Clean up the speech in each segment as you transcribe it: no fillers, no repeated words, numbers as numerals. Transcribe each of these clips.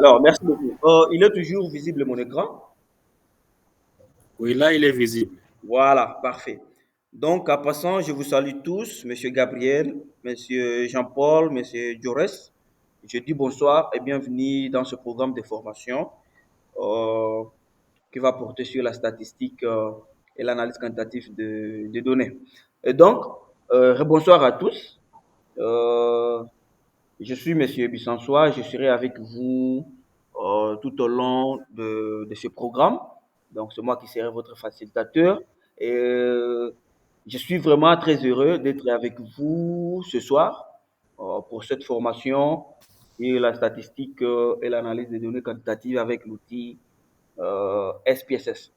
Alors, merci beaucoup. Il est toujours visible mon écran. Oui, là, il est visible. Voilà, parfait. Donc, en passant, je vous salue tous, Monsieur Gabriel, Monsieur Jean-Paul, Monsieur Jaurès. Je dis bonsoir et bienvenue dans ce programme de formation euh, qui va porter sur la statistique et l'analyse quantitative des données. Et donc, bonsoir à tous. Euh, Je suis Monsieur Bissansois, je serai avec vous tout au long de ce programme. Donc, c'est moi qui serai votre facilitateur. Et je suis vraiment très heureux d'être avec vous ce soir pour cette formation et la statistique et l'analyse des données quantitatives avec l'outil SPSS.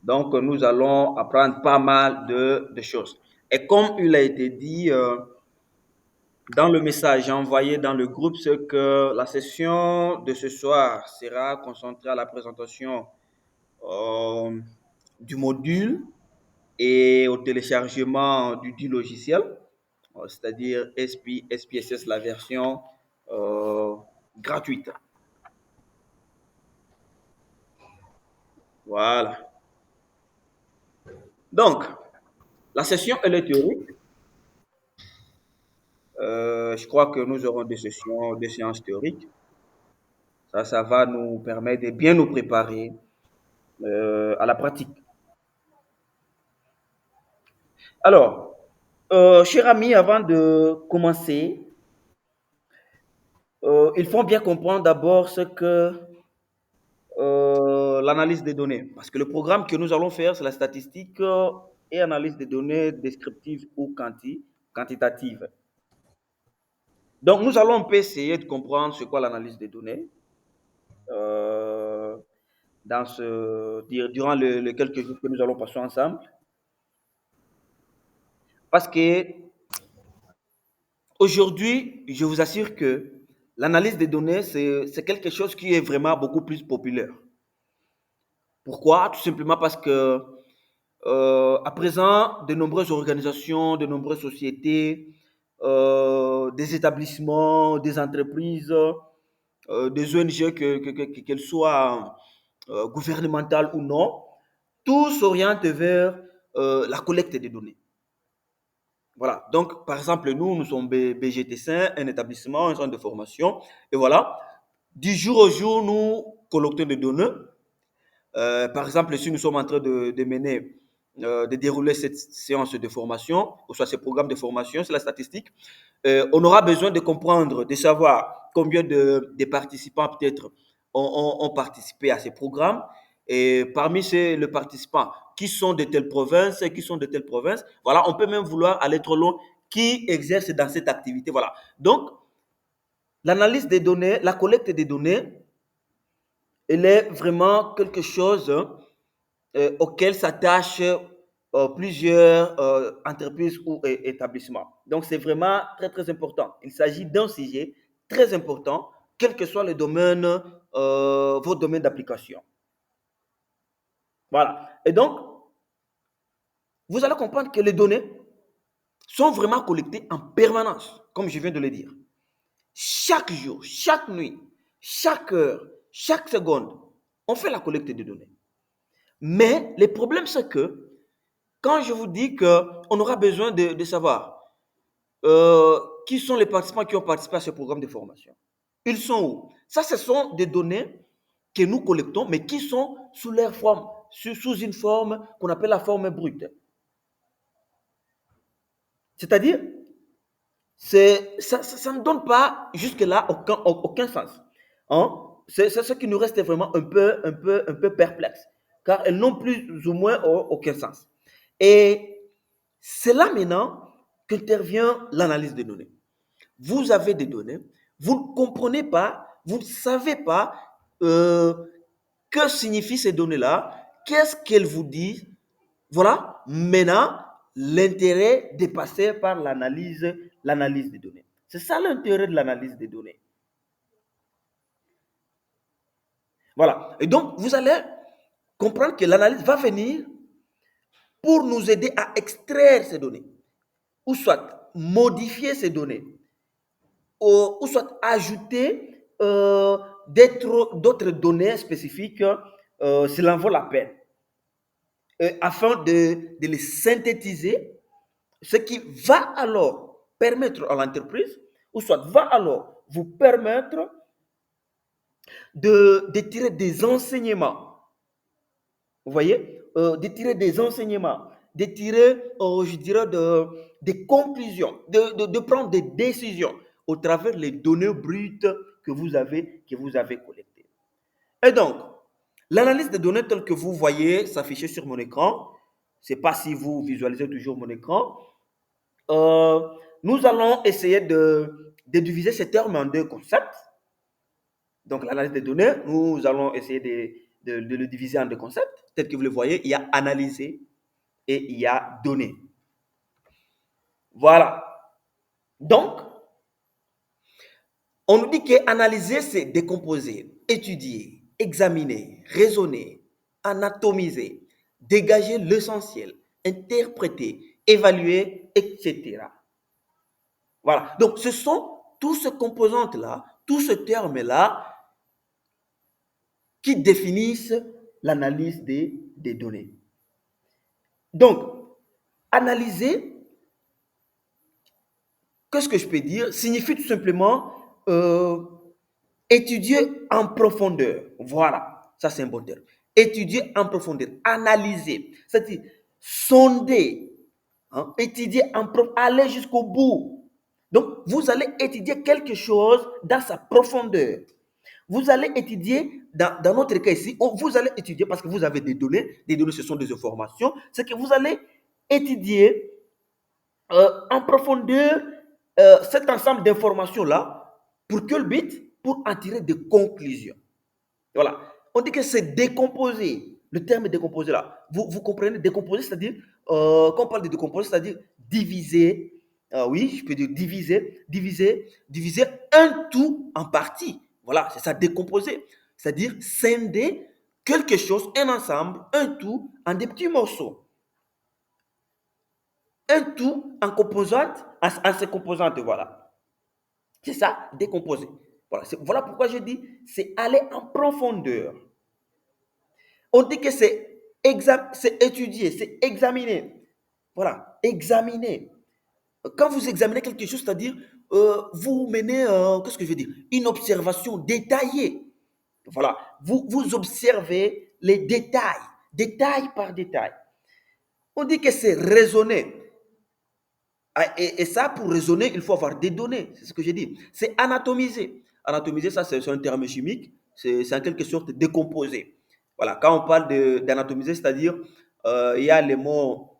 Donc, nous allons apprendre pas mal de choses. Et comme il a été dit, dans le message envoyé dans le groupe, c'est que la session de ce soir sera concentrée à la présentation euh, du module et au téléchargement du logiciel, c'est-à-dire SPSS, la version euh, gratuite. Voilà. Donc, la session, elle est théorique. Je crois que nous aurons des sessions, des séances théoriques. Ça va nous permettre de bien nous préparer à la pratique. Alors, cher ami, avant de commencer, il faut bien comprendre d'abord ce que l'analyse des données. Parce que le programme que nous allons faire, c'est la statistique et analyse des données descriptives ou quantitatives. Donc, nous allons un peu essayer de comprendre ce qu'est l'analyse des données euh, durant les quelques jours que nous allons passer ensemble. Parce que aujourd'hui, je vous assure que l'analyse des données, c'est quelque chose qui est vraiment beaucoup plus populaire. Pourquoi? Tout simplement parce que à présent, de nombreuses organisations, de nombreuses sociétés, des établissements, des entreprises, des ONG, qu'elles soient gouvernementales ou non, tout s'oriente vers la collecte des données. Voilà. Donc, par exemple, nous sommes BGT5, un établissement, un centre de formation. Et voilà, du jour au jour, nous collectons des données. Par exemple, si nous sommes en train de mener, de dérouler cette séance de formation, ou soit ce programme de formation, c'est la statistique, on aura besoin de comprendre, de savoir combien de participants peut-être ont participé à ces programmes. Et parmi les participants, qui sont de telle province, qui sont de telle province, voilà, on peut même vouloir aller trop loin, qui exerce dans cette activité, voilà. Donc, l'analyse des données, la collecte des données, elle est vraiment quelque chose auquel s'attachent plusieurs entreprises ou établissements. Donc, c'est vraiment très, très important. Il s'agit d'un sujet très important, quel que soit le domaine, votre domaine d'application. Voilà. Et donc, vous allez comprendre que les données sont vraiment collectées en permanence, comme je viens de le dire. Chaque jour, chaque nuit, chaque heure, chaque seconde, on fait la collecte des données. Mais le problème, c'est que quand je vous dis qu'on aura besoin de savoir qui sont les participants qui ont participé à ce programme de formation, ils sont où? Ça, ce sont des données que nous collectons, mais qui sont sous leur forme, sous une forme qu'on appelle la forme brute. C'est-à-dire, ça ne donne pas jusque-là aucun sens. Hein? C'est ce qui nous reste vraiment un peu perplexe, car elles n'ont plus ou moins aucun sens. Et c'est là maintenant qu'intervient l'analyse des données. Vous avez des données, vous ne comprenez pas, vous ne savez pas euh, que signifient ces données-là, qu'est-ce qu'elles vous disent. Voilà, maintenant, l'intérêt de passer par l'analyse des données. C'est ça l'intérêt de l'analyse des données. Voilà. Et donc, vous allez comprendre que l'analyse va venir pour nous aider à extraire ces données, ou soit modifier ces données, ou soit ajouter d'autres données spécifiques, cela en vaut la peine. Afin de les synthétiser, ce qui va alors permettre à l'entreprise, ou soit va alors vous permettre de tirer des enseignements. Vous voyez, de tirer des enseignements, de tirer, je dirais, des conclusions, de prendre des décisions au travers des données brutes que vous avez collectées. Et donc, l'analyse des données telle que vous voyez s'afficher sur mon écran, je ne sais pas si vous visualisez toujours mon écran, nous allons essayer de diviser ces termes en deux concepts. Donc, l'analyse des données, nous allons essayer de le diviser en deux concepts. Tel que vous le voyez, il y a analyser et il y a donner. Voilà. Donc, on nous dit qu'analyser, c'est décomposer, étudier, examiner, raisonner, anatomiser, dégager l'essentiel, interpréter, évaluer, etc. Voilà. Donc, ce sont tous ces composantes-là, tous ces termes-là qui définissent l'analyse des données. Donc, analyser, qu'est-ce que je peux dire, signifie tout simplement étudier en profondeur. Voilà, ça c'est un bon terme. Étudier en profondeur, analyser, c'est-à-dire sonder, étudier en profondeur, aller jusqu'au bout. Donc, vous allez étudier quelque chose dans sa profondeur. Vous allez étudier, dans notre cas ici, vous allez étudier parce que vous avez des données ce sont des informations, c'est que vous allez étudier en profondeur cet ensemble d'informations-là. Pour quel but? Pour en tirer des conclusions. Voilà. On dit que c'est décomposer. Le terme décomposer là, vous comprenez, décomposer, c'est-à-dire, quand on parle de décomposer, c'est-à-dire diviser, oui, je peux dire diviser un tout en parties. Voilà, c'est ça, décomposer. C'est-à-dire scinder quelque chose, un ensemble, un tout, en des petits morceaux. Un tout en composantes, en ses composantes, voilà. C'est ça, décomposer. Voilà pourquoi je dis, c'est aller en profondeur. On dit que c'est étudier, c'est examiner. Voilà, examiner. Quand vous examinez quelque chose, c'est-à-dire, vous menez, qu'est-ce que je veux dire? Une observation détaillée. Voilà, vous observez les détails, détail par détail. On dit que c'est raisonner. Et ça, pour raisonner, il faut avoir des données. C'est ce que j'ai dit. C'est anatomiser. Anatomiser, ça, c'est un terme chimique. C'est en quelque sorte décomposer. Voilà, quand on parle d'anatomiser, c'est-à-dire, il y a les mots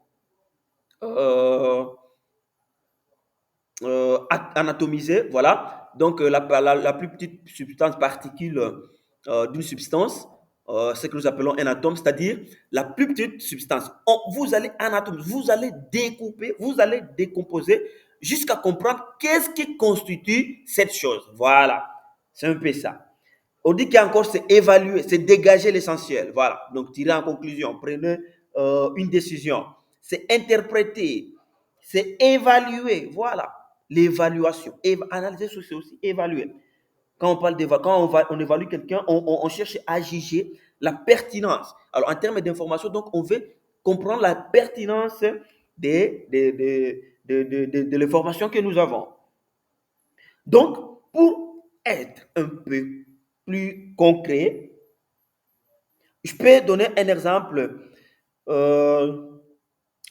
euh, anatomiser, voilà. Donc, la plus petite substance, particule d'une substance, ce que nous appelons un atome, c'est-à-dire la plus petite substance. Vous allez anatomiser, vous allez découper, vous allez décomposer jusqu'à comprendre qu'est-ce qui constitue cette chose. Voilà, c'est un peu ça. On dit qu'encore c'est évaluer, c'est dégager l'essentiel. Voilà, donc tirer en conclusion, prenez une décision. C'est interpréter, c'est évaluer. Voilà, l'évaluation. Analyser, c'est aussi évaluer. Quand on parle quand on évalue quelqu'un, on cherche à juger la pertinence. Alors, en termes d'information, donc, on veut comprendre la pertinence de l'information que nous avons. Donc, pour être un peu plus concret, je peux donner un exemple.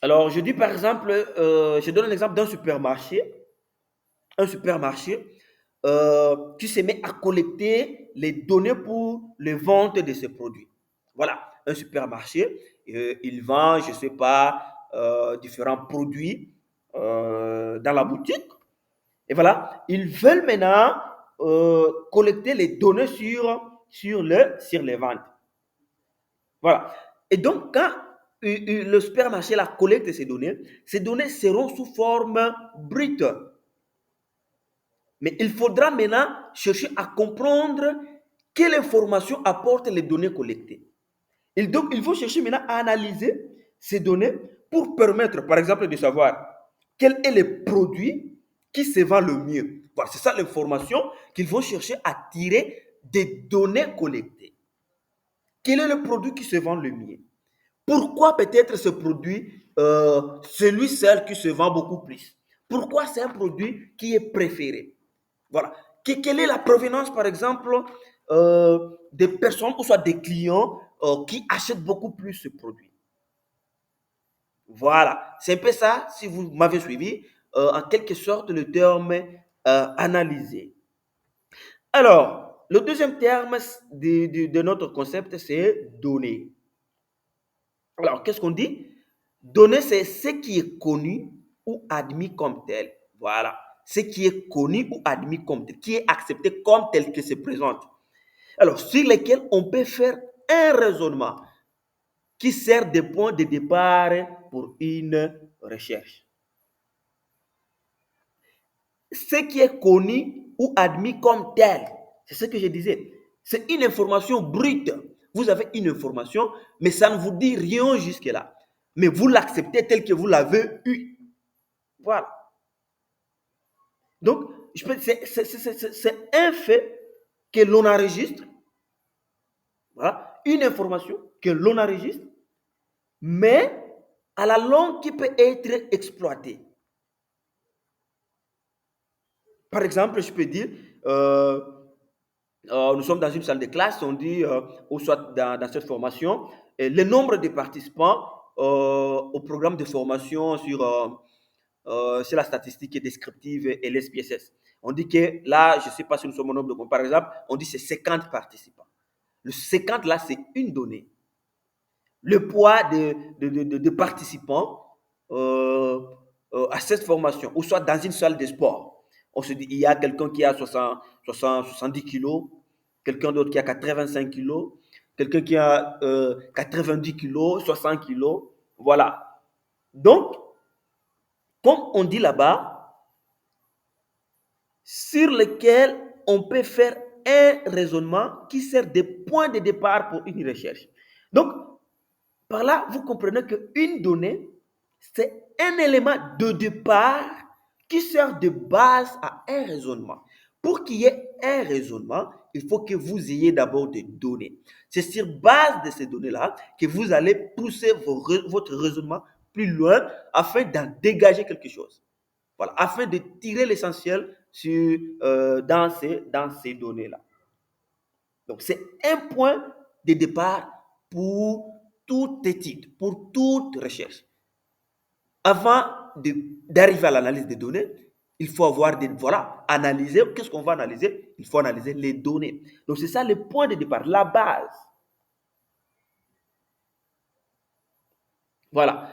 Alors, je dis par exemple, je donne un exemple d'un supermarché. Un supermarché qui se met à collecter les données pour les ventes de ses produits. Voilà, un supermarché, il vend, je ne sais pas, différents produits dans la boutique. Et voilà, ils veulent maintenant collecter les données sur les ventes. Voilà. Et donc, quand le supermarché la collecte ces données seront sous forme brute. Mais il faudra maintenant chercher à comprendre quelle information apportent les données collectées. Et donc, il faut chercher maintenant à analyser ces données pour permettre, par exemple, de savoir quel est le produit qui se vend le mieux. Voilà, c'est ça l'information qu'ils vont chercher à tirer des données collectées. Quel est le produit qui se vend le mieux? Pourquoi peut-être ce produit, celui seul qui se vend beaucoup plus? Pourquoi c'est un produit qui est préféré? Voilà. Quelle est la provenance, par exemple, des personnes ou soit des clients qui achètent beaucoup plus ce produit? Voilà. C'est un peu ça, si vous m'avez suivi, en quelque sorte, le terme analyser. Alors, le deuxième terme de notre concept, c'est donner. Alors, qu'est-ce qu'on dit? Donner, c'est ce qui est connu ou admis comme tel. Voilà. Ce qui est connu ou admis comme tel, qui est accepté comme tel que se présente. Alors, sur lesquels on peut faire un raisonnement qui sert de point de départ pour une recherche. Ce qui est connu ou admis comme tel, c'est ce que je disais. C'est une information brute. Vous avez une information, mais ça ne vous dit rien jusque-là. Mais vous l'acceptez tel que vous l'avez eu. Voilà. Donc, c'est un fait que l'on enregistre. Voilà. Une information que l'on enregistre, mais à la longue qui peut être exploitée. Par exemple, je peux dire, nous sommes dans une salle de classe, on dit, ou soit dans cette formation, le nombre de participants au programme de formation sur la statistique descriptive et l'SPSS. On dit que là, je ne sais pas si nous sommes au nombre de, par exemple, on dit c'est 50 participants. Le 50 là, c'est une donnée. Le poids de participants à cette formation, ou soit dans une salle de sport. On se dit, il y a quelqu'un qui a 70 kilos, quelqu'un d'autre qui a 85 kilos, quelqu'un qui a 90 kilos, 60 kilos. Voilà. Donc, comme on dit là-bas, sur lequel on peut faire un raisonnement qui sert de point de départ pour une recherche. Donc, par là, vous comprenez qu'une donnée, c'est un élément de départ qui sert de base à un raisonnement. Pour qu'il y ait un raisonnement, il faut que vous ayez d'abord des données. C'est sur base de ces données-là que vous allez pousser votre raisonnement plus loin afin d'en dégager quelque chose. Voilà, afin de tirer l'essentiel dans ces données-là. Donc, c'est un point de départ pour toute étude, pour toute recherche. Avant d'arriver à l'analyse des données, il faut avoir analyser. Qu'est-ce qu'on va analyser? Il faut analyser les données. Donc, c'est ça le point de départ, la base. Voilà.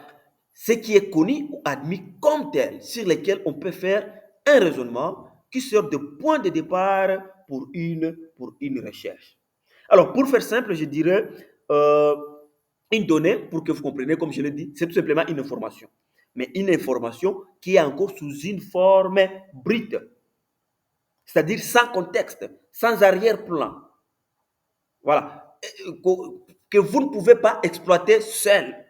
Ce qui est connu ou admis comme tel, sur lequel on peut faire un raisonnement qui sert de point de départ pour une recherche. Alors, pour faire simple, je dirais une donnée, pour que vous compreniez, comme je l'ai dit, c'est tout simplement une information. Mais une information qui est encore sous une forme brute, c'est-à-dire sans contexte, sans arrière-plan. Voilà. Que vous ne pouvez pas exploiter seul,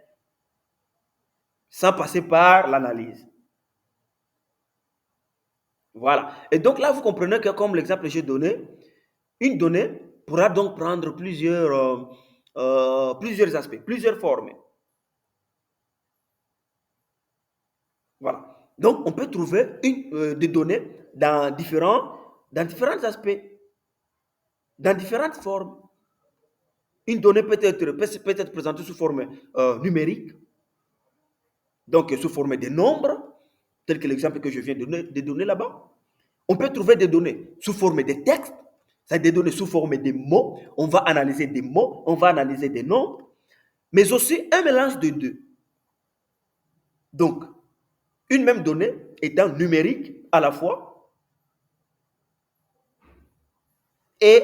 sans passer par l'analyse. Voilà. Et donc là, vous comprenez que, comme l'exemple que j'ai donné, une donnée pourra donc prendre plusieurs aspects, plusieurs formes. Voilà. Donc, on peut trouver des données dans différents aspects, dans différentes formes. Une donnée peut être présentée sous forme numérique, donc sous forme de nombres, tel que l'exemple que je viens de donner là-bas. On peut trouver des données sous forme de textes, c'est-à-dire des données sous forme de mots. On va analyser des mots, on va analyser des nombres, mais aussi un mélange de deux. Donc, une même donnée étant numérique à la fois et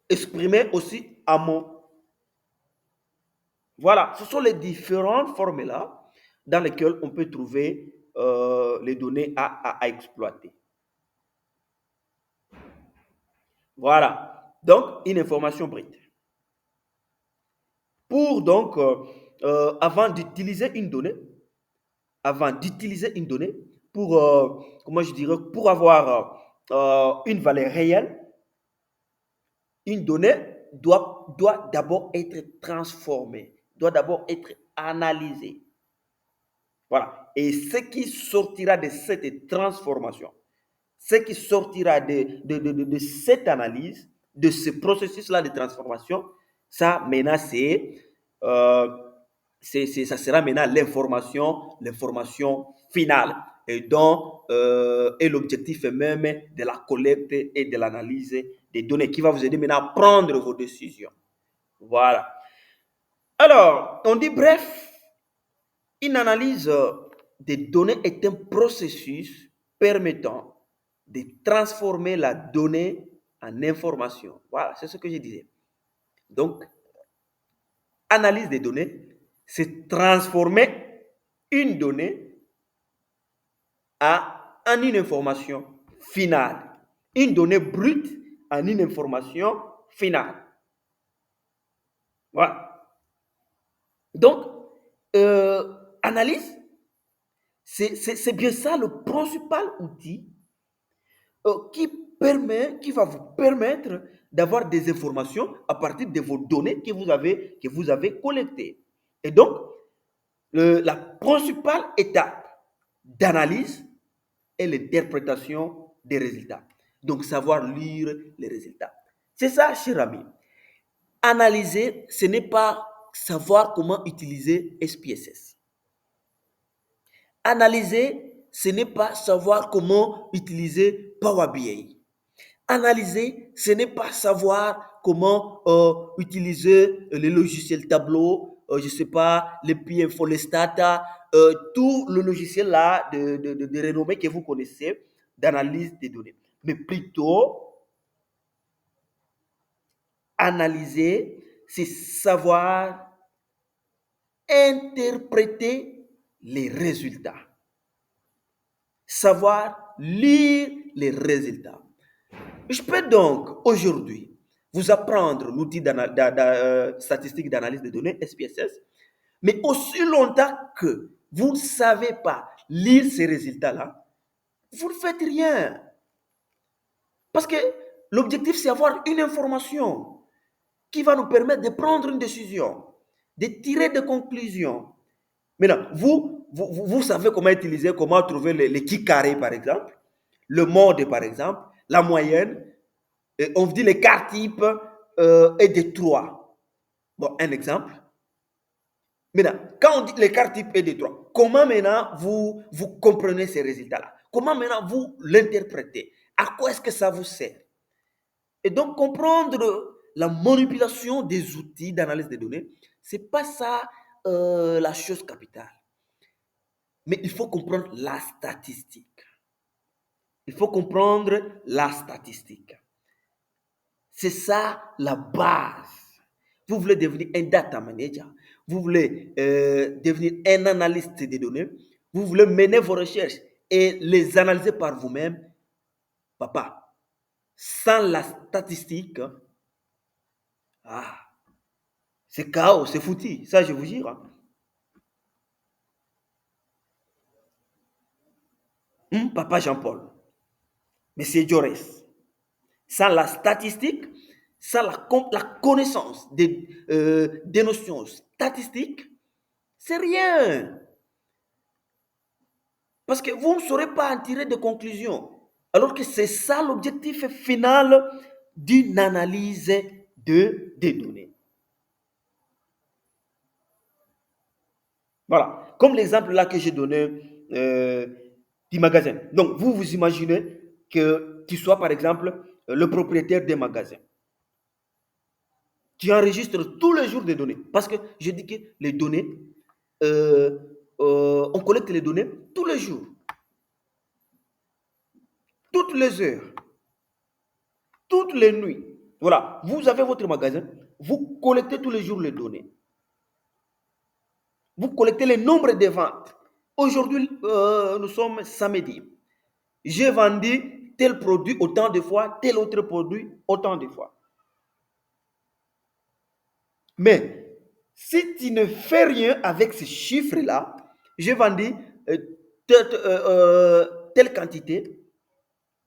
exprimée aussi en mots. Voilà, ce sont les différentes formes-là dans lesquelles on peut trouver les données à exploiter. Voilà, donc une information brute. Pour donc, avant d'utiliser une donnée, comment je dirais, pour avoir une valeur réelle, une donnée doit d'abord être transformée, doit d'abord être analysée. Voilà. Et ce qui sortira de cette transformation, ce qui sortira de cette analyse, de ce processus-là de transformation, ça maintenant euh, ça sera maintenant l'information finale et dont est l'objectif même de la collecte et de l'analyse des données qui va vous aider maintenant à prendre vos décisions. Voilà. Alors, on dit bref, une analyse des données est un processus permettant de transformer la donnée en information. Voilà, c'est ce que je disais. Donc, analyse des données, c'est transformer une donnée en une information finale. Une donnée brute en une information finale. Voilà. Donc, analyse, c'est bien ça le principal outil qui va vous permettre d'avoir des informations à partir de vos données que vous avez collectées. Et donc, la principale étape d'analyse est l'interprétation des résultats. Donc, savoir lire les résultats. C'est ça, cher ami. Analyser, ce n'est pas savoir comment utiliser SPSS. Analyser, ce n'est pas savoir comment utiliser Power BI. Analyser, ce n'est pas savoir comment utiliser les logiciels tableau, je ne sais pas, les PIFO, les Stata, tout le logiciel là de renommée que vous connaissez d'analyse des données. Mais plutôt, analyser, c'est savoir interpréter les résultats. Savoir lire les résultats. Je peux donc aujourd'hui vous apprendre l'outil statistique d'analyse des données, SPSS, mais aussi longtemps que vous ne savez pas lire ces résultats-là, vous ne faites rien. Parce que l'objectif, c'est avoir une information qui va nous permettre de prendre une décision, de tirer des conclusions. Maintenant, vous savez comment utiliser, comment trouver les qui carrés, par exemple, le mode, par exemple, la moyenne. Et on dit les quarts types et des trois. Bon, un exemple. Maintenant, quand on dit les quarts types et des trois, comment maintenant vous comprenez ces résultats-là? Comment maintenant vous l'interprétez? À quoi est-ce que ça vous sert? Et donc, comprendre la manipulation des outils d'analyse des données, c'est pas ça la chose capitale. Mais il faut comprendre la statistique. Il faut comprendre la statistique. C'est ça la base. Vous voulez devenir un data manager, vous voulez devenir un analyste des données, vous voulez mener vos recherches et les analyser par vous-même. Papa, sans la statistique, c'est chaos, c'est foutu. Ça, je vous jure. Papa Jean-Paul, Monsieur Jaurès, sans la statistique, sans la connaissance des notions statistiques, c'est rien. Parce que vous ne saurez pas en tirer de conclusions. Alors que c'est ça l'objectif final d'une analyse des données. Voilà. Comme l'exemple là que j'ai donné du magasin. Donc, vous imaginez que tu sois, par exemple, le propriétaire des magasins. Tu enregistres tous les jours des données. Parce que je dis que les données, on collecte les données tous les jours. Toutes les heures. Toutes les nuits. Voilà. Vous avez votre magasin. Vous collectez tous les jours les données. Vous collectez le nombre de ventes. Aujourd'hui, nous sommes samedi. J'ai vendu tel produit autant de fois, tel autre produit autant de fois. Mais si tu ne fais rien avec ces chiffres-là, j'ai vendu telle quantité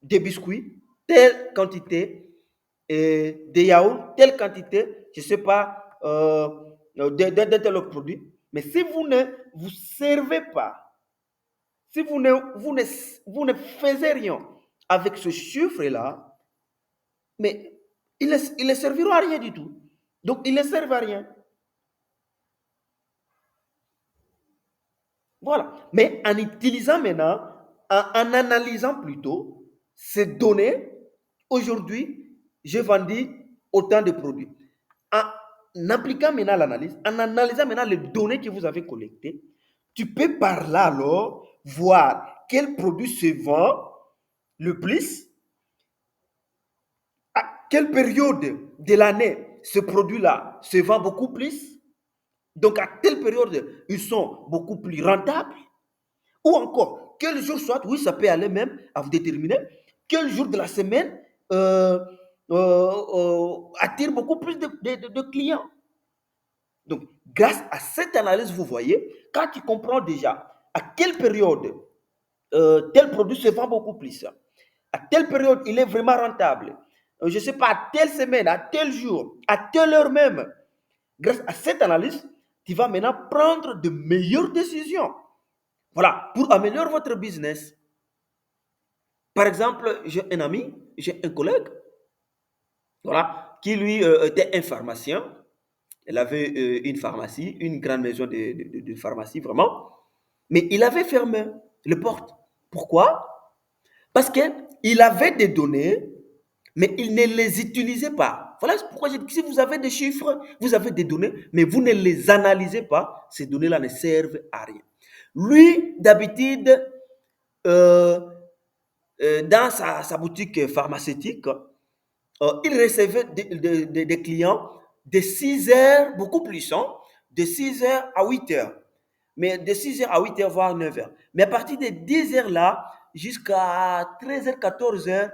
de biscuits, telle quantité de yaourt, telle quantité, je ne sais pas, d'un tel autre produit. Mais si vous ne vous servez pas, si vous ne faisiez rien avec ce chiffre-là, mais il ne servira à rien du tout. Donc, il ne sert à rien. Voilà. Mais en utilisant maintenant, en analysant plutôt ces données, aujourd'hui, j'ai vendu autant de produits. En appliquant maintenant l'analyse, en analysant maintenant les données que vous avez collectées, tu peux par là alors voir quel produit se vend le plus, à quelle période de l'année ce produit-là se vend beaucoup plus, donc à telle période ils sont beaucoup plus rentables, ou encore quel jour soit, oui ça peut aller même à vous déterminer, quel jour de la semaine attire beaucoup plus de clients. Donc, grâce à cette analyse, vous voyez, quand tu comprends déjà à quelle période tel produit se vend beaucoup plus, à telle période il est vraiment rentable, je ne sais pas, à telle semaine, à tel jour, à telle heure même, grâce à cette analyse, tu vas maintenant prendre de meilleures décisions. Voilà, pour améliorer votre business. Par exemple, j'ai un ami, j'ai un collègue, voilà, qui lui était un pharmacien. Elle avait une pharmacie, une grande maison de pharmacie, vraiment. Mais il avait fermé les portes. Pourquoi? Parce qu'il avait des données, mais il ne les utilisait pas. Voilà pourquoi j'ai dit, si vous avez des chiffres, vous avez des données, mais vous ne les analysez pas, ces données-là ne servent à rien. Lui, d'habitude, euh, dans sa boutique pharmaceutique, il recevait des clients de 6 heures, beaucoup plus, hein, de 6 heures à 8 heures. Mais de 6 heures à 8 heures, voire 9 heures. Mais à partir de 10 heures là, jusqu'à 13 heures, 14 heures,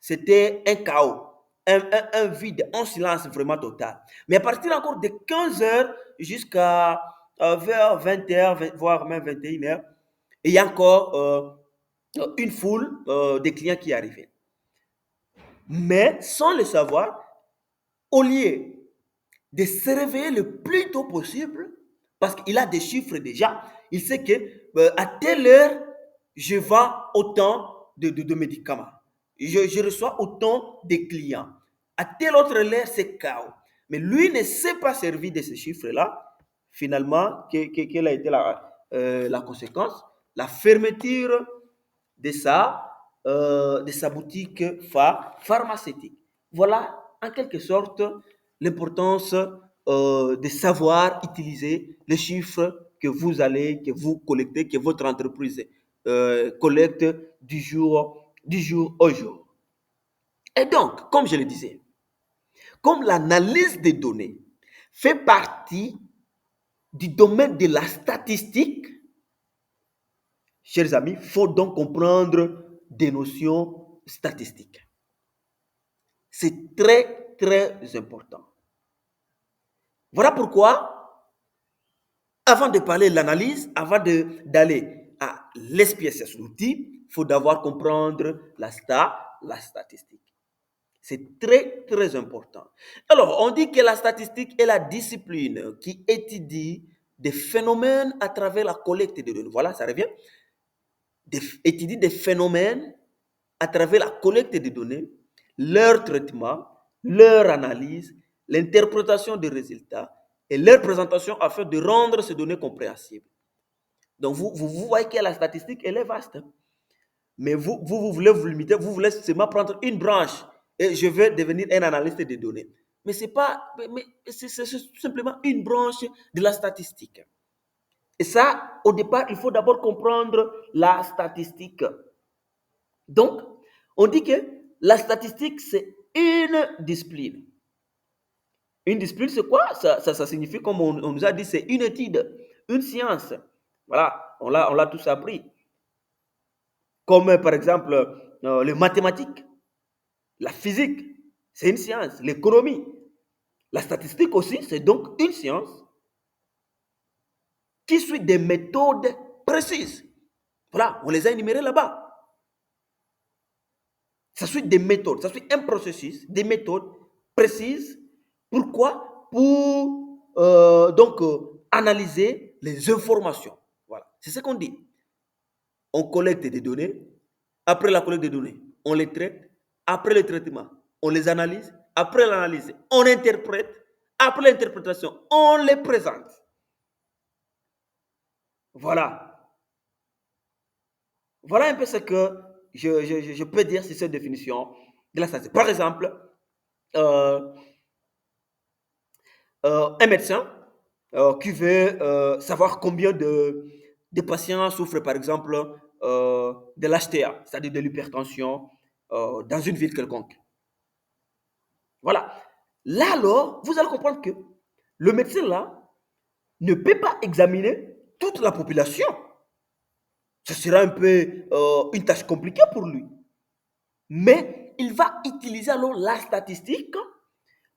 c'était un chaos, un vide, un silence vraiment total. Mais à partir encore de 15 heures jusqu'à vers 20 heures, voire même 21 heures, il y a encore une foule de clients qui arrivaient. Mais sans le savoir, au lieu de se réveiller le plus tôt possible, parce qu'il a des chiffres déjà, il sait que à telle heure, je vends autant de médicaments. Je reçois autant de clients. À telle autre heure, c'est chaos. Mais lui ne s'est pas servi de ces chiffres-là. Finalement, quelle a été la conséquence? La fermeture de sa boutique pharmaceutique. Voilà, en quelque sorte, l'importance de savoir utiliser les chiffres que vous collectez, que votre entreprise collecte du jour au jour. Et donc, comme je le disais, comme l'analyse des données fait partie du domaine de la statistique, chers amis, il faut donc comprendre des notions statistiques. C'est très, très important. Voilà pourquoi, avant de parler de l'analyse, avant d'aller à l'SPSS, l'outil, il faut d'abord comprendre la statistique. C'est très, très important. Alors, on dit que la statistique est la discipline qui étudie des phénomènes à travers la collecte de données. Voilà, ça revient. Étudie des phénomènes à travers la collecte de données, leur traitement, leur analyse, l'interprétation des résultats et leur présentation afin de rendre ces données compréhensibles. Donc, vous voyez que la statistique, elle est vaste. Mais vous voulez vous limiter, vous voulez seulement prendre une branche et je vais devenir un analyste des données. Mais c'est tout simplement une branche de la statistique. Et ça, au départ, il faut d'abord comprendre la statistique. Donc, on dit que la statistique, c'est une discipline. Une discipline, c'est quoi? Ça signifie, comme on nous a dit, c'est une étude, une science. Voilà, on l'a tous appris. Comme par exemple les mathématiques, la physique, c'est une science, l'économie. La statistique aussi, c'est donc une science qui suit des méthodes précises. Voilà, on les a énumérés là-bas. Ça suit des méthodes, ça suit un processus, des méthodes précises. Pourquoi? Pour analyser les informations. Voilà, c'est ce qu'on dit. On collecte des données. Après la collecte des données, on les traite. Après le traitement, on les analyse. Après l'analyse, on interprète. Après l'interprétation, on les présente. Voilà. Voilà un peu ce que je peux dire sur cette définition de la statistique. Par exemple, euh, un médecin qui veut savoir combien de patients souffrent, par exemple, de l'HTA, c'est-à-dire de l'hypertension, dans une ville quelconque. Voilà. Là, alors, vous allez comprendre que le médecin, là, ne peut pas examiner toute la population. Ce sera un peu une tâche compliquée pour lui. Mais il va utiliser alors la statistique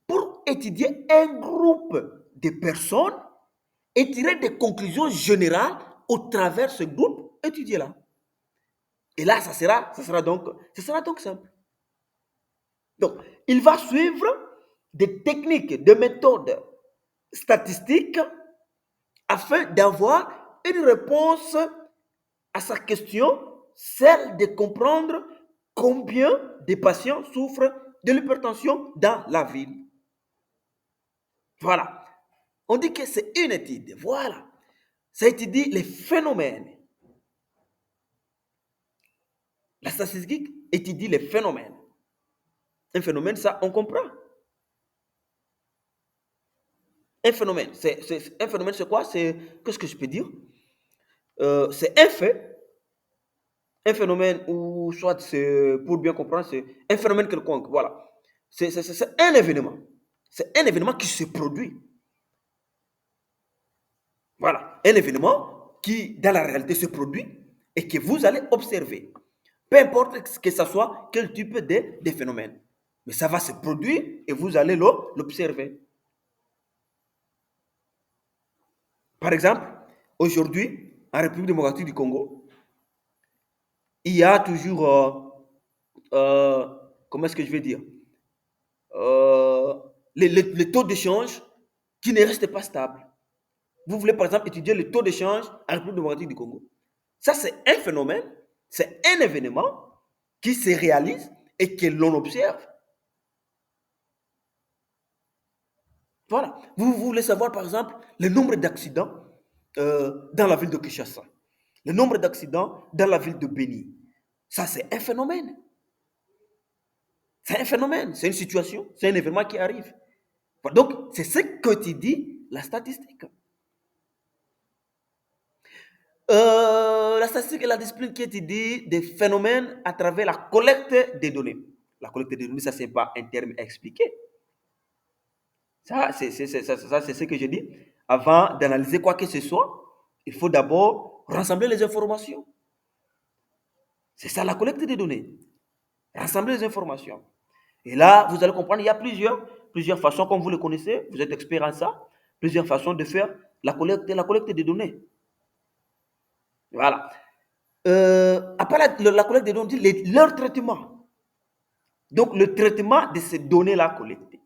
pour étudier un groupe de personnes et tirer des conclusions générales au travers de ce groupe étudié-là. Et là, ça sera donc simple. Donc, il va suivre des techniques, des méthodes statistiques afin d'avoir une réponse à sa question, celle de comprendre combien de patients souffrent de l'hypertension dans la ville. Voilà. On dit que c'est une étude. Voilà. Ça étudie les phénomènes. La statistique étudie les phénomènes. Un phénomène, ça, on comprend. Un phénomène, un phénomène, c'est quoi? Qu'est-ce que je peux dire? C'est un fait, un phénomène, ou soit c'est, pour bien comprendre, c'est un phénomène quelconque. Voilà. C'est un événement. C'est un événement qui se produit. Voilà. Un événement qui, dans la réalité, se produit et que vous allez observer. Peu importe que ce soit quel type de phénomène. Mais ça va se produire et vous allez l'observer. Par exemple, aujourd'hui, en République démocratique du Congo, il y a toujours, comment est-ce que je vais dire, euh, les taux d'échange qui ne restent pas stables. Vous voulez par exemple étudier le taux d'échange en République démocratique du Congo. Ça, c'est un phénomène, c'est un événement qui se réalise et que l'on observe. Voilà. Vous voulez savoir, par exemple, le nombre d'accidents dans la ville de Kinshasa, le nombre d'accidents dans la ville de Béni. Ça, c'est un phénomène. C'est un phénomène, c'est une situation, c'est un événement qui arrive. Donc, c'est ce que tu dis, la statistique. La statistique est la discipline qui étudie des phénomènes à travers la collecte des données. La collecte des données, ça, c'est pas un terme expliqué. Ça, c'est ce que je dis. Avant d'analyser quoi que ce soit, il faut d'abord rassembler les informations. C'est ça la collecte des données. Rassembler les informations. Et là, vous allez comprendre, il y a plusieurs façons, comme vous le connaissez, vous êtes expert en ça, plusieurs façons de faire la collecte des données. Voilà. Après la collecte des données, leur traitement. Donc, le traitement de ces données-là collectées.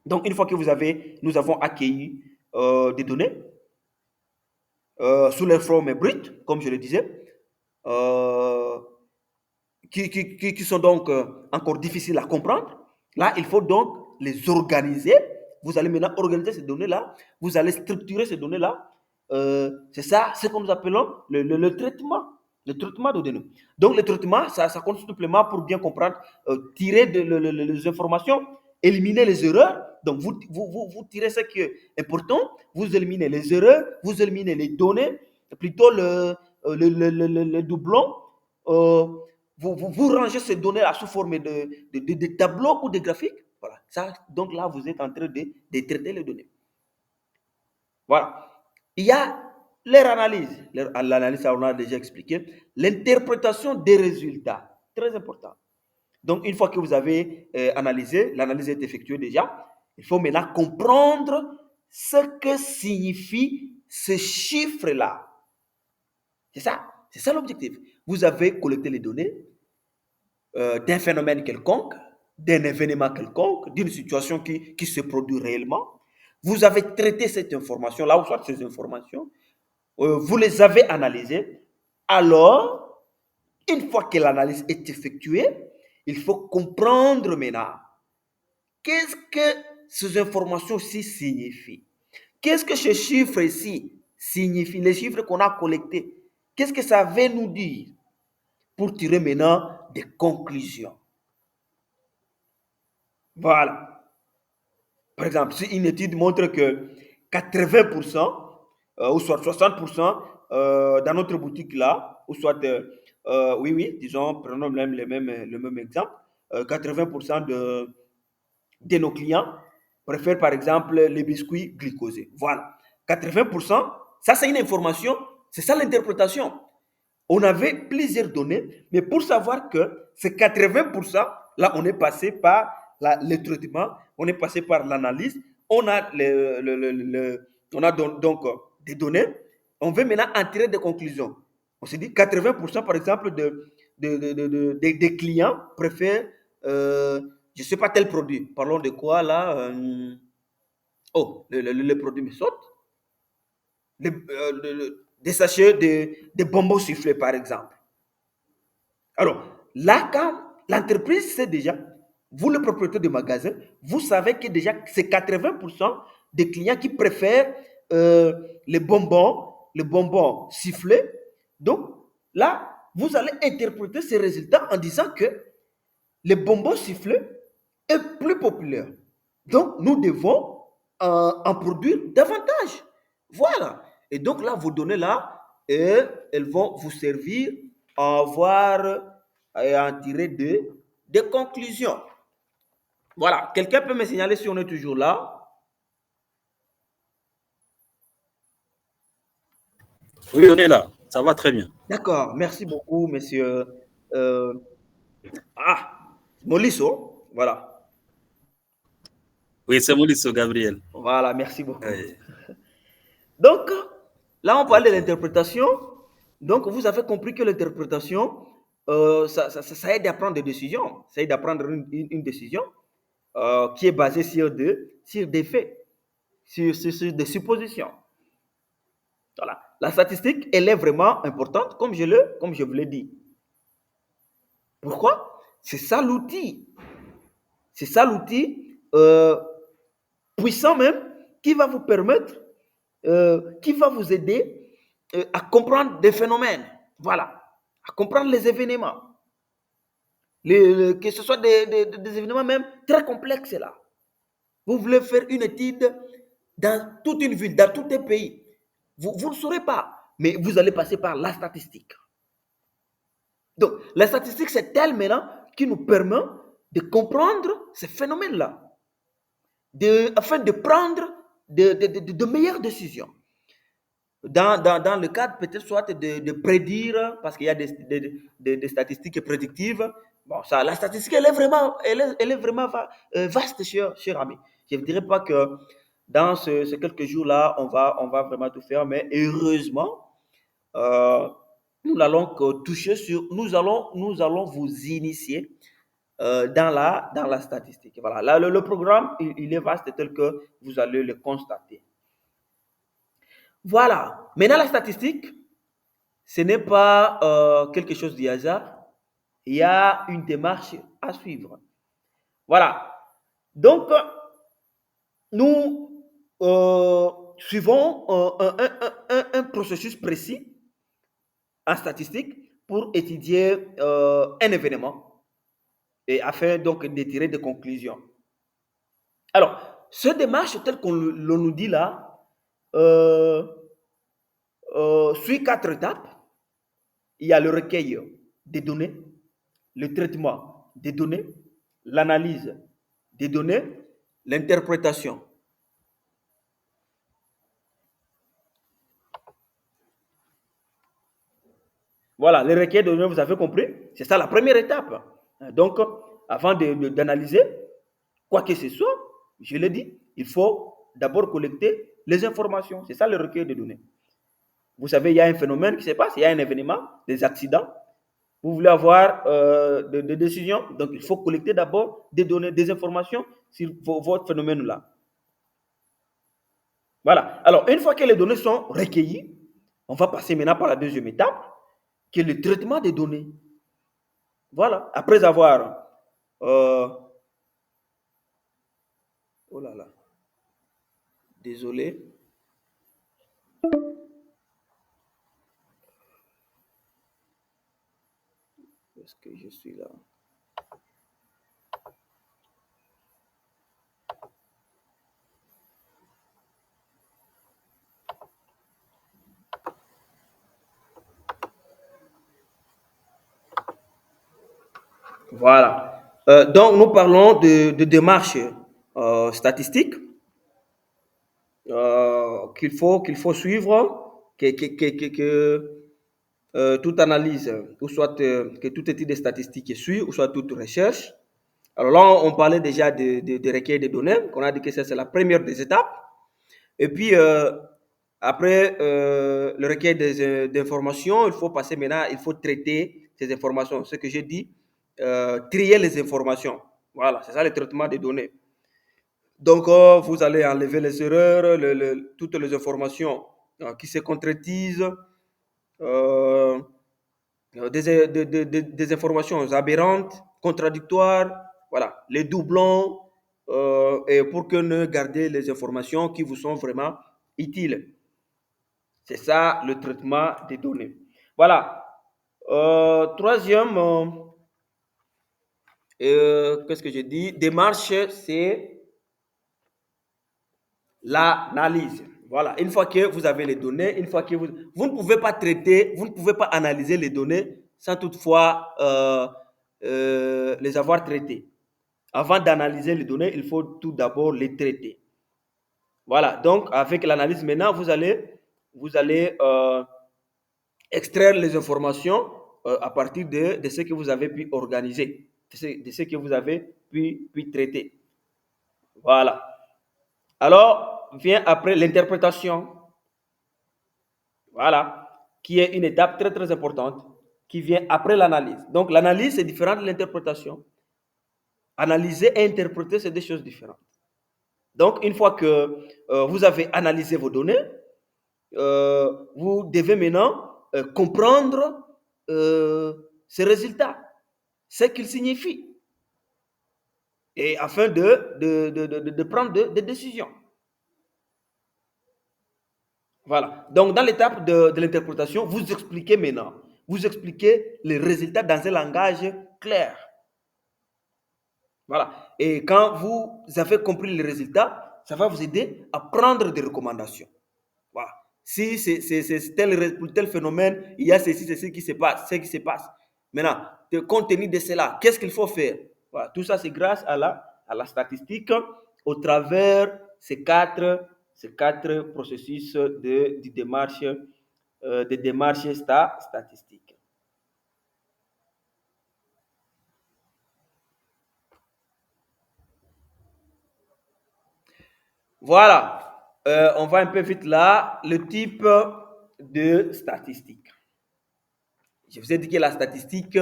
Donc, une fois que nous avons accueilli des données sous leur forme brute, comme je le disais, euh, qui sont donc encore difficiles à comprendre. Là, il faut donc les organiser. Vous allez maintenant organiser ces données-là. Vous allez structurer ces données-là. C'est ça, ce que nous appelons le traitement. Le traitement de données. Donc, le traitement, ça compte simplement pour bien comprendre, tirer les informations, éliminer les erreurs. Donc, vous tirez ce qui est important, vous éliminez les erreurs, vous éliminez les données, plutôt le doublon. Euh, vous rangez ces données-là sous forme de tableaux ou de graphiques. Voilà. Ça, donc là, vous êtes en train de traiter les données. Voilà. Il y a leur analyse. L'analyse, on a déjà expliqué. L'interprétation des résultats. Très important. Donc, une fois que vous avez analysé, l'analyse est effectuée déjà, il faut maintenant comprendre ce que signifie ce chiffre-là. C'est ça l'objectif. Vous avez collecté les données d'un phénomène quelconque, d'un événement quelconque, d'une situation qui se produit réellement. Vous avez traité cette information, là où sont ces informations, vous les avez analysées. Alors, une fois que l'analyse est effectuée, il faut comprendre maintenant qu'est-ce que ces informations-ci signifient. Qu'est-ce que ces chiffres ici signifient, les chiffres qu'on a collectés? Qu'est-ce que ça veut nous dire pour tirer maintenant des conclusions? Voilà. Par exemple, si une étude montre que 80% ou soit 60% dans notre boutique là, ou soit, oui, oui, disons, prenons même le même exemple, 80% de nos clients préfèrent par exemple les biscuits glycosés. Voilà. 80%, ça c'est une information, c'est ça l'interprétation. On avait plusieurs données, mais pour savoir que c'est 80%, là on est passé par le traitement, on est passé par l'analyse, on a, on a donc des données, on veut maintenant en tirer des conclusions. On s'est dit 80% par exemple des clients préfèrent, je ne sais pas tel produit. Parlons de quoi là oh, le produit me saute. Des sachets de bonbons sifflés par exemple. Alors, là, quand l'entreprise sait déjà, vous le propriétaire du magasin, vous savez que déjà c'est 80% des clients qui préfèrent les bonbons sifflés. Donc, là, vous allez interpréter ces résultats en disant que les bonbons sifflés est plus populaire. Donc, nous devons en produire davantage. Voilà. Et donc là, vos données là, elles vont vous servir à avoir et à en tirer des conclusions. Voilà. Quelqu'un peut me signaler si on est toujours là? Oui, on est là. Ça va très bien. D'accord. Merci beaucoup, monsieur. Euh, Molisso. Voilà. Oui, c'est Maurice Gabriel. Voilà. Merci beaucoup. Oui, Donc, là, on parlait de ok. l'interprétation. Donc, vous avez compris que l'interprétation, ça aide à prendre des décisions. Ça aide à prendre une décision qui est basée sur des faits, sur des suppositions. Voilà. La statistique, elle est vraiment importante, comme je vous l'ai dit. Pourquoi? C'est ça l'outil. C'est ça l'outil puissant même qui va vous permettre, qui va vous aider à comprendre des phénomènes. Voilà. À comprendre les événements. Que ce soit des événements même très complexes là. Vous voulez faire une étude dans toute une ville, dans tout un pays. Vous ne saurez pas, mais vous allez passer par la statistique. Donc, la statistique, c'est elle maintenant qui nous permet de comprendre ces phénomènes-là, afin de prendre de meilleures décisions. Dans le cadre peut-être soit de prédire, parce qu'il y a des statistiques prédictives. Bon, ça, la statistique, elle est vraiment vaste, cher ami. Je ne dirais pas que dans ces quelques jours-là, on va vraiment tout faire, mais heureusement, euh, nous allons toucher sur, nous allons vous initier dans la statistique. Voilà, là, le programme, il est vaste tel que vous allez le constater. Voilà. Maintenant, la statistique, ce n'est pas quelque chose du hasard. Il y a une démarche à suivre. Voilà. Donc, nous suivons un processus précis en statistique pour étudier un événement et afin donc de tirer des conclusions. Alors, ce démarche tel qu'on nous dit là euh, suit 4 étapes. Il y a le recueil des données, le traitement des données, l'analyse des données, l'interprétation. Voilà, le recueil de données, vous avez compris? C'est ça la première étape. Donc, avant d'analyser quoi que ce soit, je l'ai dit, il faut d'abord collecter les informations. C'est ça le recueil de données. Vous savez, il y a un phénomène qui se passe, il y a un événement, des accidents. Vous voulez avoir des décisions, donc il faut collecter d'abord des données, des informations sur votre phénomène-là. Voilà. Alors, une fois que les données sont recueillies, on va passer maintenant par la deuxième étape, qui est le traitement des données. Voilà. Après avoir... oh là là. Désolé. Est-ce que je suis là? Voilà. Donc, nous parlons de démarches statistiques qu'il faut suivre, que toute analyse, ou soit que toute étude statistique suit, ou soit toute recherche. Alors là, on parlait déjà de recueil de données, qu'on a dit que ça, c'est la première des étapes. Et puis, après le recueil d'informations, il faut passer maintenant, il faut traiter ces informations. Ce que j'ai dit, trier les informations. Voilà, c'est ça le traitement des données. Donc, vous allez enlever les erreurs, toutes les informations qui se contredisent, euh, des informations aberrantes, contradictoires, voilà, les doublons, et pour que ne garder les informations qui vous sont vraiment utiles. C'est ça le traitement des données. Voilà. Troisième, qu'est-ce que j'ai dit? Démarche, c'est l'analyse. Voilà. Une fois que vous avez les données, une fois que vous ne pouvez pas traiter, vous ne pouvez pas analyser les données sans toutefois les avoir traitées. Avant d'analyser les données, il faut tout d'abord les traiter. Voilà. Donc, avec l'analyse maintenant, vous allez extraire les informations à partir de ce que vous avez pu organiser, de ce que vous avez pu traiter. Voilà. Alors, vient après l'interprétation. Voilà. Qui est une étape très, très importante, qui vient après l'analyse. Donc, l'analyse, c'est différent de l'interprétation. Analyser et interpréter, c'est des choses différentes. Donc, une fois que vous avez analysé vos données, vous devez maintenant comprendre ces résultats, ce qu'ils signifient, et afin de prendre des décisions. Voilà. Donc, dans l'étape de l'interprétation, vous expliquez maintenant, vous expliquez les résultats dans un langage clair. Voilà. Et quand vous avez compris les résultats, ça va vous aider à prendre des recommandations. Voilà. Si c'est tel phénomène, il y a ceci qui se passe, ce qui se passe. Maintenant, compte tenu de cela, qu'est-ce qu'il faut faire? Voilà. Tout ça, c'est grâce à la statistique au travers ces quatre processus de démarche statistique. Voilà. On va un peu vite là. Le type de statistique. Je vous ai dit que la statistique,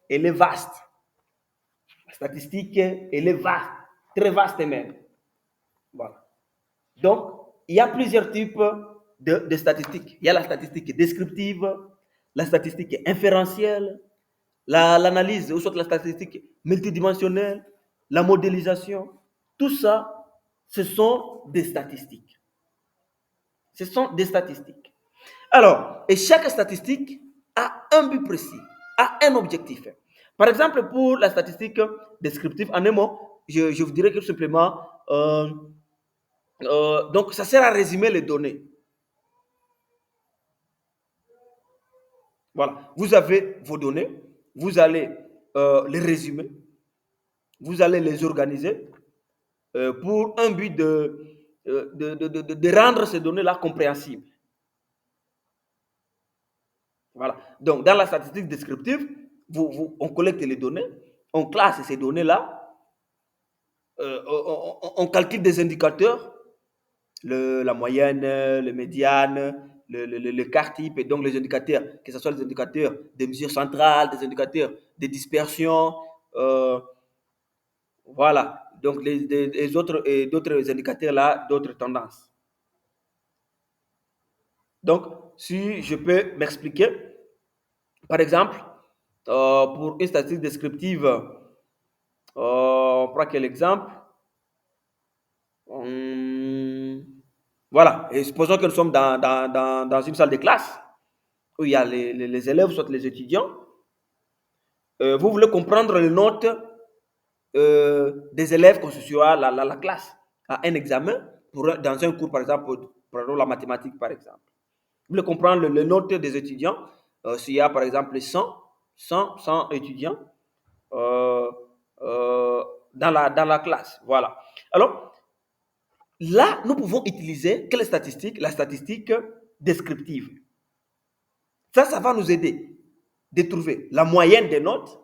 elle est vaste. La statistique, elle est vaste, très vaste même. Voilà. Donc, il y a plusieurs types de statistiques. Il y a la statistique descriptive, la statistique inférentielle, l'analyse, ou soit la statistique multidimensionnelle, la modélisation. Tout ça, ce sont des statistiques. Ce sont des statistiques. Alors, et chaque statistique a un but précis, a un objectif. Par exemple, pour la statistique descriptive, en un mot, je vous dirais que tout simplement, donc ça sert à résumer les données. Voilà, vous avez vos données, vous allez les résumer, vous allez les organiser pour un but de rendre ces données-là compréhensibles. Voilà. Donc, dans la statistique descriptive, on collecte les données, on classe ces données-là, on calcule des indicateurs, la moyenne, le médiane, le quart type, et donc les indicateurs, que ce soit les indicateurs des mesures centrales, des indicateurs de dispersion, voilà, donc les autres, et d'autres indicateurs là, d'autres tendances. Donc, si je peux m'expliquer, par exemple, pour une statistique descriptive, on prend quel exemple? Voilà, et supposons que nous sommes dans une salle de classe où il y a les élèves, soit les étudiants. Vous voulez comprendre les notes des élèves constituant la classe à un examen, dans un cours, par exemple, prenons la mathématique, par exemple. Vous voulez comprendre les notes des étudiants, s'il y a, par exemple, 100 étudiants dans la classe. Voilà. Alors, là, nous pouvons utiliser quelle statistique? La statistique descriptive. Ça va nous aider de trouver la moyenne des notes.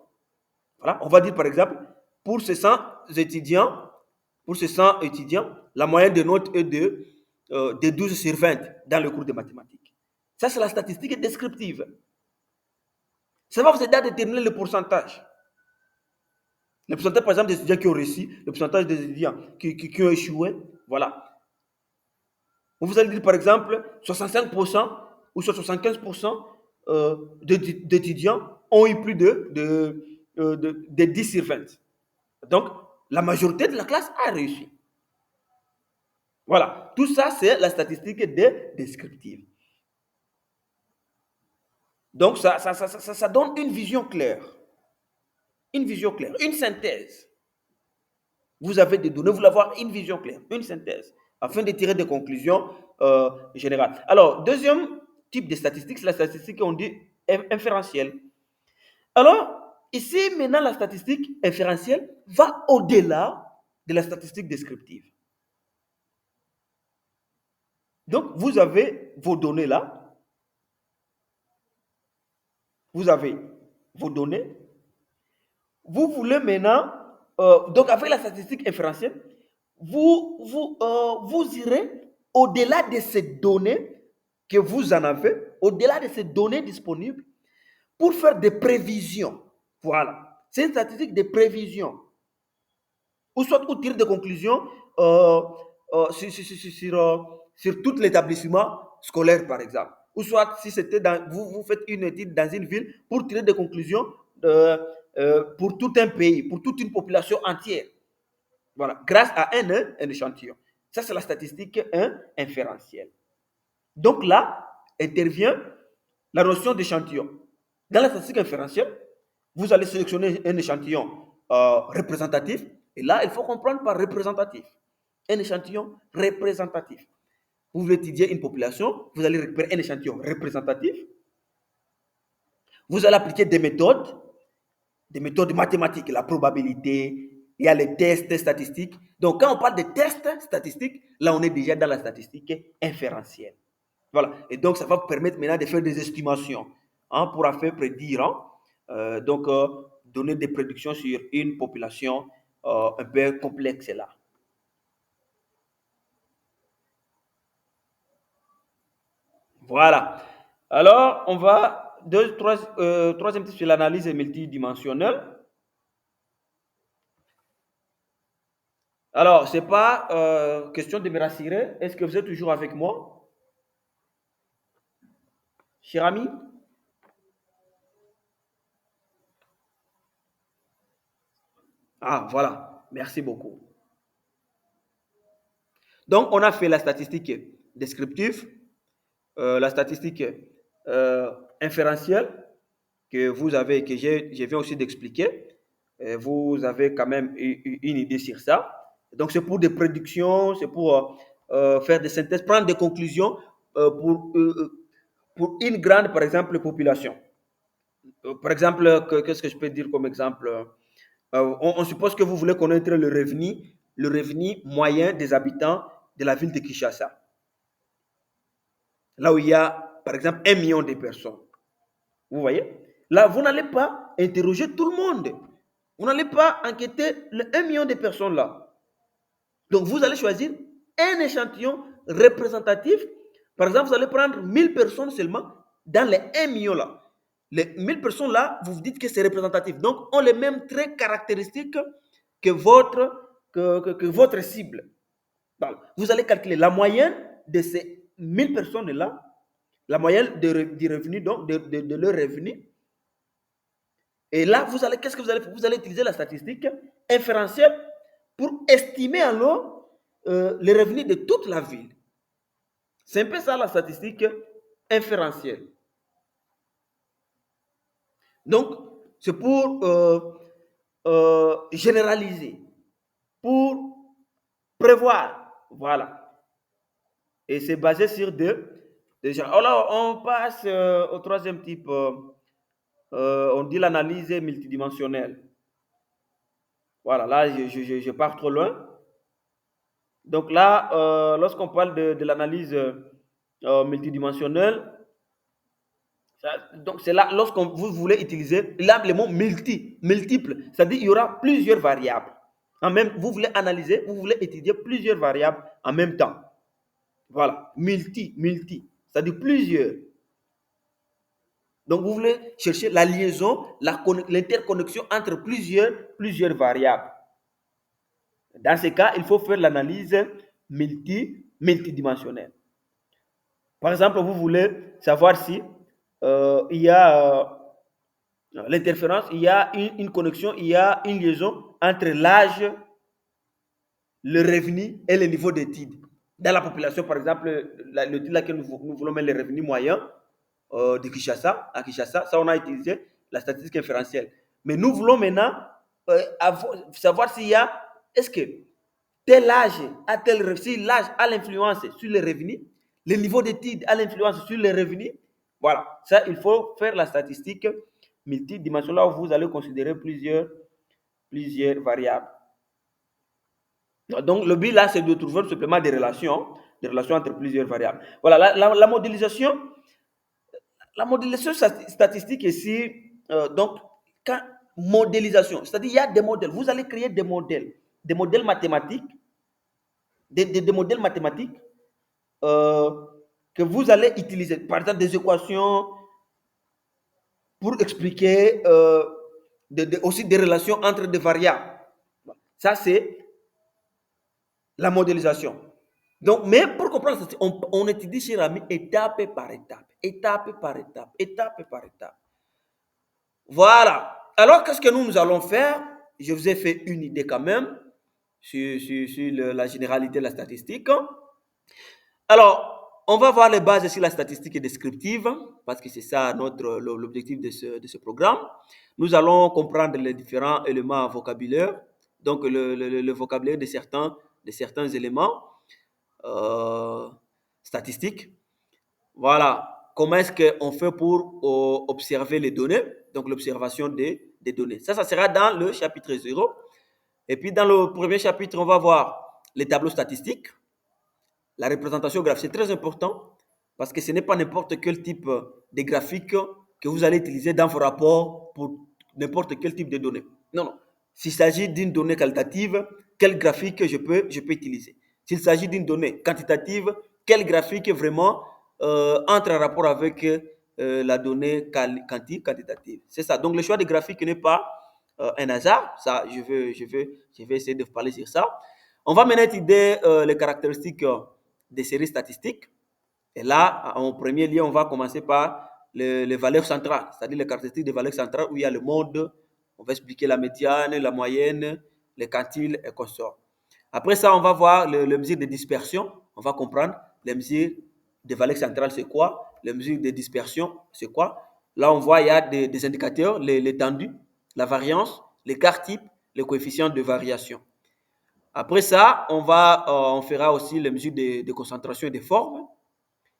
Voilà, on va dire par exemple, pour ces 100 étudiants, la moyenne des notes est de 12 sur 20 dans le cours de mathématiques. Ça, c'est la statistique descriptive. Ça va vous aider à déterminer le pourcentage. Le pourcentage, par exemple, des étudiants qui ont réussi, le pourcentage des étudiants qui ont échoué, voilà. Vous allez dire, par exemple, 65% ou 75% d'étudiants ont eu plus de 10 sur 20. Donc, la majorité de la classe a réussi. Voilà. Tout ça, c'est la statistique descriptive. Donc, ça donne une vision claire. Une vision claire. Une synthèse. Vous avez des données, vous voulez avoir une vision claire, une synthèse, afin de tirer des conclusions générales. Alors, deuxième type de statistique, c'est la statistique qu'on dit inférentielle. Alors, ici, maintenant, la statistique inférentielle va au-delà de la statistique descriptive. Donc, vous avez vos données là. Vous avez vos données. Vous voulez maintenant, donc avec la statistique inférentielle, vous irez au-delà de ces données que vous en avez, au-delà de ces données disponibles, pour faire des prévisions. Voilà. C'est une statistique de prévision. Ou soit pour tirer des conclusions sur tout l'établissement scolaire, par exemple. Ou soit si c'était vous faites une étude dans une ville pour tirer des conclusions pour tout un pays, pour toute une population entière. Voilà, grâce à un échantillon. Ça, c'est la statistique inférentielle. Donc là, intervient la notion d'échantillon. Dans la statistique inférentielle, vous allez sélectionner un échantillon représentatif. Et là, il faut comprendre par représentatif. Un échantillon représentatif. Vous voulez étudier une population, vous allez récupérer un échantillon représentatif. Vous allez appliquer des méthodes mathématiques, la probabilité, il y a les tests statistiques. Donc, quand on parle de tests statistiques, là, on est déjà dans la statistique inférentielle. Voilà. Et donc, ça va vous permettre maintenant de faire des estimations pour faire prédire, donner des prédictions sur une population un peu complexe là. Voilà. Alors, on va, troisième type, c'est l'analyse multidimensionnelle. Alors, ce n'est pas question de me rassurer. Est-ce que vous êtes toujours avec moi, cher ami? Ah, voilà. Merci beaucoup. Donc, on a fait la statistique descriptive, la statistique inférentielle que je viens aussi d'expliquer. Vous avez quand même une idée sur ça. Donc, c'est pour des prédictions, c'est pour faire des synthèses, prendre des conclusions pour une grande, par exemple, population. Par exemple, qu'est-ce que je peux dire comme exemple? On suppose que vous voulez connaître le revenu moyen des habitants de la ville de Kinshasa. Là où il y a, par exemple, 1 million de personnes. Vous voyez? Là, vous n'allez pas interroger tout le monde. Vous n'allez pas enquêter les 1 million de personnes là. Donc, vous allez choisir un échantillon représentatif Par exemple, vous allez prendre 1000 personnes seulement dans les 1 million là. Les 1000 personnes là, vous vous dites que c'est représentatif. Donc, ont les mêmes traits caractéristiques que votre cible. Donc, vous allez calculer la moyenne de ces 1000 personnes là, la moyenne du revenu, donc de leur revenu. Et là, qu'est-ce que vous allez faire? Vous allez utiliser la statistique inférentielle pour estimer alors les revenus de toute la ville. C'est un peu ça la statistique inférentielle. Donc, c'est pour généraliser, pour prévoir. Voilà. Et c'est basé sur deux gens. Alors, on passe au troisième type. On dit l'analyse multidimensionnelle. Voilà, là, je pars trop loin. Donc là, lorsqu'on parle de l'analyse multidimensionnelle, donc c'est là, lorsque vous voulez utiliser là, le mot multiple, c'est-à-dire il y aura plusieurs variables. Vous voulez analyser, vous voulez étudier plusieurs variables en même temps. Voilà, multi, c'est-à-dire plusieurs. Donc vous voulez chercher la liaison, l'interconnexion entre plusieurs variables. Dans ce cas, il faut faire l'analyse multidimensionnelle. Par exemple, vous voulez savoir si il y a l'interférence, il y a une connexion, il y a une liaison entre l'âge, le revenu et le niveau d'études. Dans la population, par exemple, le titre laquelle nous voulons mettre le revenu moyen de Kinshasa, à Kinshasa, ça on a utilisé la statistique inférentielle. Mais nous voulons maintenant savoir s'il y a, est-ce que tel âge a si l'âge a l'influence sur les revenus, le niveau d'études a l'influence sur les revenus. Voilà, ça il faut faire la statistique multidimensionnelle où vous allez considérer plusieurs variables. Donc le but là, c'est de trouver simplement des relations entre plusieurs variables. Voilà, la modélisation statistique ici, donc modélisation, c'est-à-dire il y a des modèles. Vous allez créer des modèles mathématiques, des modèles mathématiques que vous allez utiliser, par exemple des équations pour expliquer aussi des relations entre des variables. Ça, c'est la modélisation. Donc, mais pour comprendre ça, on étudie chez Rami étape par étape. Voilà. Alors, qu'est-ce que nous allons faire? Je vous ai fait une idée quand même sur la généralité de la statistique. Alors, on va voir les bases sur la statistique descriptive, parce que c'est ça l'objectif de ce programme. Nous allons comprendre les différents éléments vocabulaires, donc le vocabulaire de certains éléments statistiques. Voilà, comment est-ce qu'on fait pour observer les données, donc l'observation des données. Ça sera dans le chapitre 0. Et puis dans le premier chapitre, on va voir les tableaux statistiques. La représentation graphique, c'est très important parce que ce n'est pas n'importe quel type de graphique que vous allez utiliser dans vos rapports pour n'importe quel type de données. Non. S'il s'agit d'une donnée qualitative, quel graphique je peux utiliser? S'il s'agit d'une donnée quantitative, quel graphique vraiment entre en rapport avec la donnée quantitative? C'est ça. Donc le choix des graphiques n'est pas un hasard. Ça, je vais essayer de parler sur ça. On va maintenant étudier les caractéristiques des séries statistiques. Et là, en premier lieu, on va commencer par les valeurs centrales, c'est-à-dire les caractéristiques des valeurs centrales où il y a le mode, on va expliquer la médiane, la moyenne, les quantiles et consorts. Après ça, on va voir les mesures de dispersion, on va comprendre les mesures des valeurs centrales, c'est quoi, les mesures de dispersion, c'est quoi. Là, on voit il y a des indicateurs, l'étendue, la variance, l'écart type, les coefficients de variation. Après ça, on fera aussi les mesures de concentration et de forme,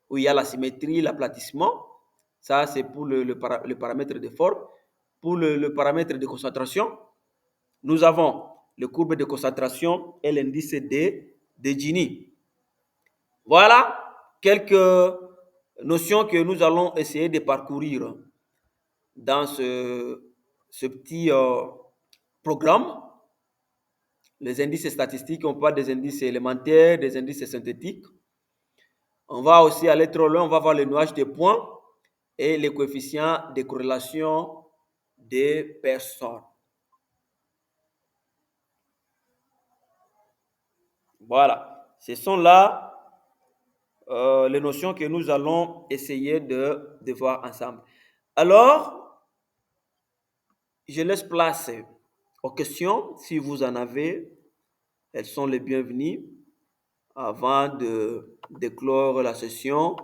où il y a la symétrie, l'aplatissement. Ça, c'est pour le paramètre de forme. Pour le paramètre de concentration, nous avons le courbe de concentration et l'indice de Gini. Voilà quelques notions que nous allons essayer de parcourir dans ce petit programme. Les indices statistiques, on parle des indices élémentaires, des indices synthétiques. On va aussi aller trop loin, on va voir le nuage des points et les coefficients de corrélation des personnes. Voilà, ce sont là les notions que nous allons essayer de voir ensemble. Alors, je laisse place aux questions. Si vous en avez, elles sont les bienvenues avant de clore la session.